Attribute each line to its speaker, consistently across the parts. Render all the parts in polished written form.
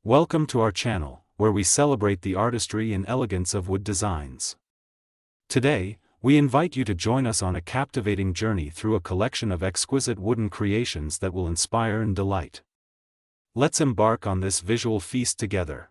Speaker 1: Welcome to our channel, where we celebrate the artistry and elegance of wood designs. Today, we invite you to join us on a captivating journey through a collection of exquisite wooden creations that will inspire and delight. Let's embark on this visual feast together.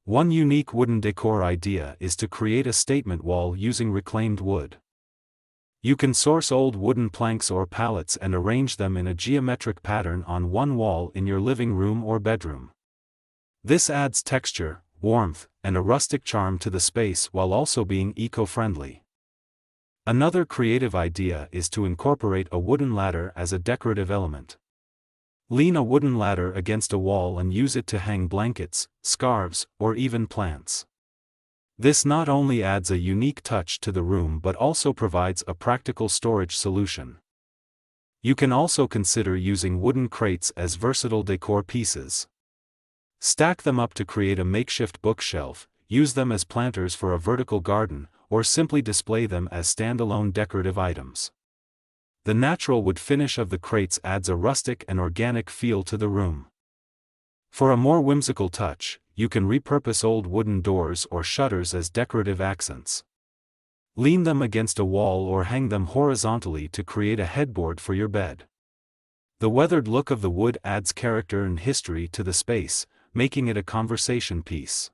Speaker 1: One unique wooden decor idea is to create a statement wall using reclaimed wood. You can source old wooden planks or pallets and arrange them in a geometric pattern on one wall in your living room or bedroom. This adds texture, warmth, and a rustic charm to the space while also being eco-friendly. Another creative idea is to incorporate a wooden ladder as a decorative element. Lean a wooden ladder against a wall and use it to hang blankets, scarves, or even plants. This not only adds a unique touch to the room but also provides a practical storage solution. You can also consider using wooden crates as versatile decor pieces. Stack them up to create a makeshift bookshelf, use them as planters for a vertical garden, or simply display them as standalone decorative items. The natural wood finish of the crates adds a rustic and organic feel to the room. For a more whimsical touch, you can repurpose old wooden doors or shutters as decorative accents. Lean them against a wall or hang them horizontally to create a headboard for your bed. The weathered look of the wood adds character and history to the space, making it a conversation piece.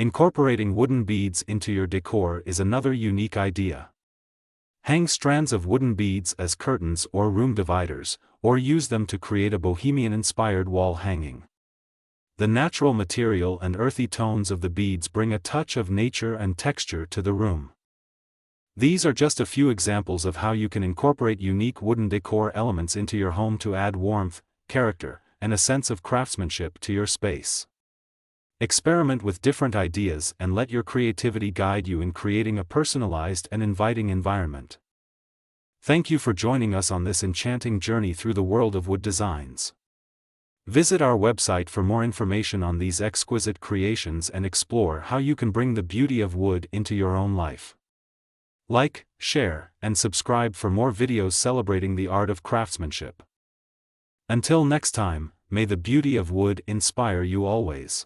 Speaker 1: Incorporating wooden beads into your decor is another unique idea. Hang strands of wooden beads as curtains or room dividers, or use them to create a bohemian-inspired wall hanging. The natural material and earthy tones of the beads bring a touch of nature and texture to the room. These are just a few examples of how you can incorporate unique wooden decor elements into your home to add warmth, character, and a sense of craftsmanship to your space. Experiment with different ideas and let your creativity guide you in creating a personalized and inviting environment. Thank you for joining us on this enchanting journey through the world of wood designs. Visit our website for more information on these exquisite creations and explore how you can bring the beauty of wood into your own life. Like, share, and subscribe for more videos celebrating the art of craftsmanship. Until next time, may the beauty of wood inspire you always.